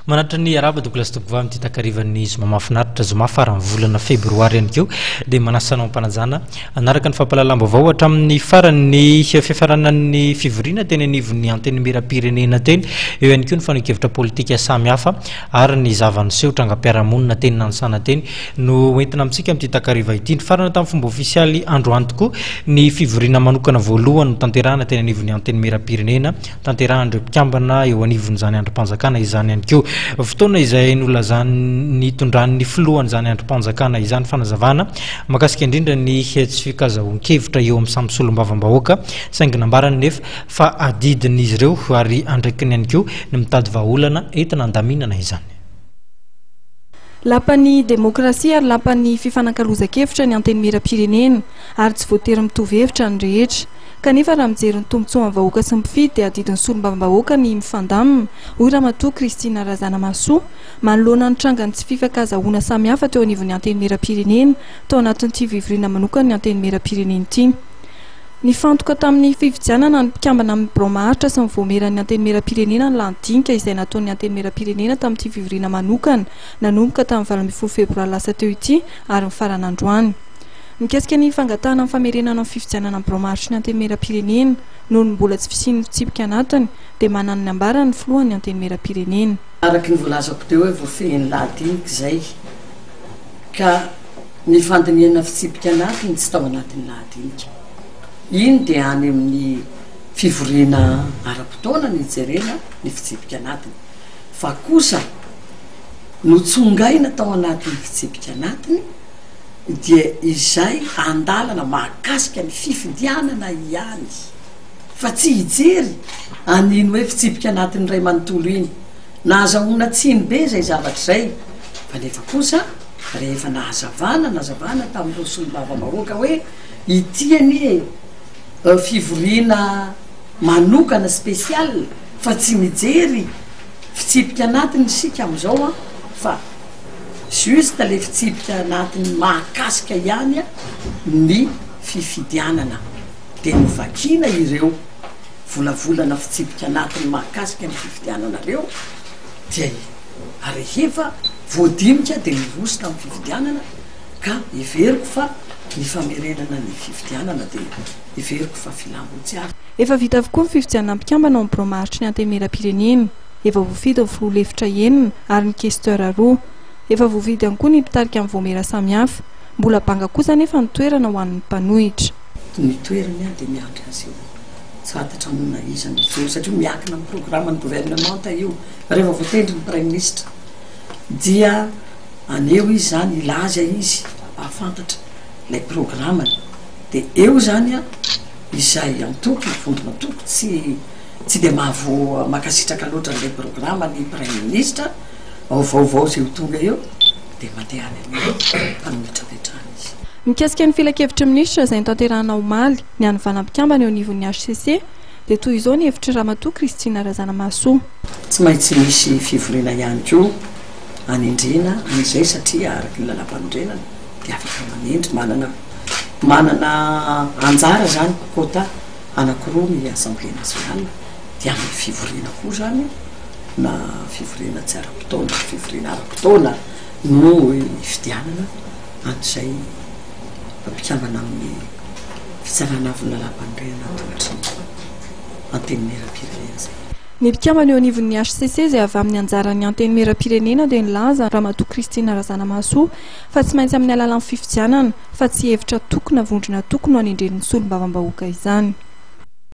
manatra ny araba Douglas Tokova amin'ity takarivan'ny zoma mahafinaritra zoma farany volana febroary ihany keo dia manasanao ampanajana anaraka ny fampahalalam-baovao hatramin'ny farany fiafaranan'ny fivoriana teny anivon'ny anteny mera-pirenena teny eo ihany koa ny fanokevitra politika samihafa ary ny zavaniseho trangam-piarahamonina teny nanosana teny no entina amintsika amin'ity takariva ity ny farana tamin'ny fomba ofisialy androany tokoa ny fivoriana manokana voalohany no tanterahana teny anivon'ny anteny mera-pirenena tanterahandreo mpikambana eo anivon'izany androm-panjakana izany ihany keo fotoana izay nolazany tondran'ny filohany izany androm-panjakana izany fanazavana makasika indrindra ny tsy fikazahoan-kevitra eo amin'ny samy solombavam-bahoaka saingy nambarany nefa fa adidin'izy ireo ary andraikiny ihany keo ny mitady vahaolana entina andaminana izany lapan'ny demokrasia ary lapan'ny fifanankalozan-kevitra ny anteny mera-pirenena ary tsy voatery mitovy hevitra ny rehetra kanefa raha mijery ny tombontsoa amin'ny vahoaka sy mpifidy dia adidin'ny solombavam-bahoaka ny mifandamina hoy ramatoa Kristina Razanamasoa manoloana ny trangany tsy fifankazahoana samihafa teo anivon'ny anteny mera-pirenena tao anatin'ity fivoriana manokana ny anteny mera-pirenena ity ny fantoka tamin'ny fifidianana ny mpikambana amin'ny bromaharitra sy ny voameran'ny anteny mera-pirenena ny landinika izay nataon'ny anteny mera-pirenena tamin'ity fivoriana manokana nanomboka tamin'ny 20 febroary lasa teo ity ary ny farany androany mikasika ny fangatahana amin'ny famerenana amin'ny fifidianana amin'ny bromaharitra ny anteny mera-pirenena noho ny mbola tsy fisian'ny fitsipika anatiny dia manana ny ambara ny filohan'ny anteny mera-pirenena araka ny voalazako teo hoe voafehin'ny landinika izay ka ny fandiniana fitsipika anatiny tsy tao anatin'ny landinika iny dia any amin'ny fivoriana ara-potoana ny jerena ny fitsipika anatiny fa kosa no tsongaina tao anatin'ny fitsipika anatiny dia izay andalana mahakasika ny fifidianana ihany fa tsy hijery aniny hoe fitsipika anatiny ray manontolo iny na azahoana tsiny be zay zavatra izay fa nefa kosa rehefa nazavana tamin'ireo solombavam-bahoaka hoe itiany fivoriana manokana spesial fa tsy mijery fitsipika anatiny isika amin'izao fa juste le fitsipika anatiny mahakasika ihany ny fifidianana dia novakina ireo volavolana fitsipika anatiny mahakasika ny fifidianana reo dia arehefa voadinika dia niroso tamin'ny fifidianana ka iveriko fa ny famerenana ny fifidianana dia iveriko fa filambotsy ary efa vita avokoa ny fifidianana mpikambana ao amin'ny bromaharitra ny anteny mera-pirenena efa voafidy ny filoha lefitra enina ary ny questeur roa efa voavidy ihany koa ny mpitarika amin'ny voamera samihafa mbola banga kosa nefa ny toerana ho an'ny mpanohitra ny toerany dia miandry azy io tsy fantatra mona izany io satria miankina amin'ny programme ny gouvernement io rehefa voatendry ny prime ministre dia aneo izy zany ilaza izy ahafantatra ilay programmany dia eo zany izay antoko vondrona toko tsy dia mahavo makasitraka loatra n'ilay programme ny prime ministre vaovao zay ho tonga eo dia mandeha any amin'ny mpanohitra vetrany izy mikasika ny filakevitra minisitra izay nitanterahana omaly ny any vanampikambana eo anivon'ny HCC dia toy izao ny hevitry ramatoa Kristina Razanamasoa tsy maintsy misy fivoriana ihany koa anindrina an'izay satria araka ny lalam-panondrenana dia afaka manendry manana anjara zany kota anakiroa ny assemblée nationale dia amin'ny fivoriana koa zany na fivoriana tsy ara-potoana fivoriana ara-potoana no fidianana an'izay mpikambana amin'ny fitsarana avy lalam-pandrenana tohatry anteny mera-pirenena zay ny mpikambana eo anivon'ny HCC izay avy amin'ny anjaran'ny anteny mera-pirenena dia nilaza ramatoa Kristina Razanamasoa fa tsy maintsy amin'ny alalan'ny fifidianana fa tsy hevitra tokona vondrona tokony ho anindren'ny solombavam-bahoaka izany